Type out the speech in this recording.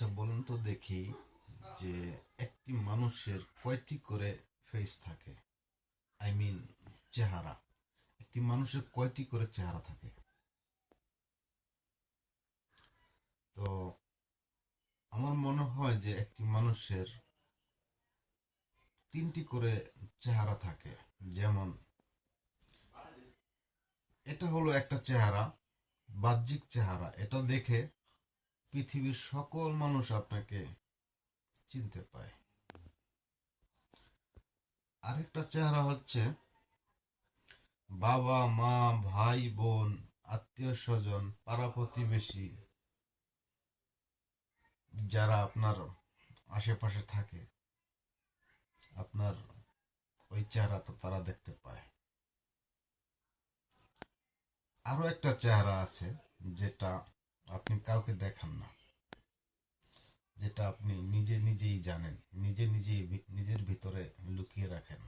আচ্ছা বলুন তো দেখি যে একটি মানুষের কয়টি করে ফেস থাকে? আই মিন চেহারা। একটি মানুষের কয়টি করে চেহারা থাকে? তো আমার মনে হয় যে একটি মানুষের তিনটি করে চেহারা থাকে। যেমন এটা হলো একটা চেহারা, বাহ্যিক চেহারা। এটা দেখে পৃথিবীর সকল মানুষ আপনাকে চিনতে পায়। আরেকটা চেহারা হচ্ছে বাবা মা, ভাই বোন, আত্মীয় স্বজন, পাড়া প্রতিবেশী যারা আপনার আশেপাশে থাকে, আপনার ওই চেহারাটা তারা দেখতে পায়। আরো একটা চেহারা আছে যেটা আপনি কাউকে দেখান না, যেটা আপনি নিজে নিজেই জানেন, নিজে নিজেই নিজের ভিতরে লুকিয়ে রাখেন।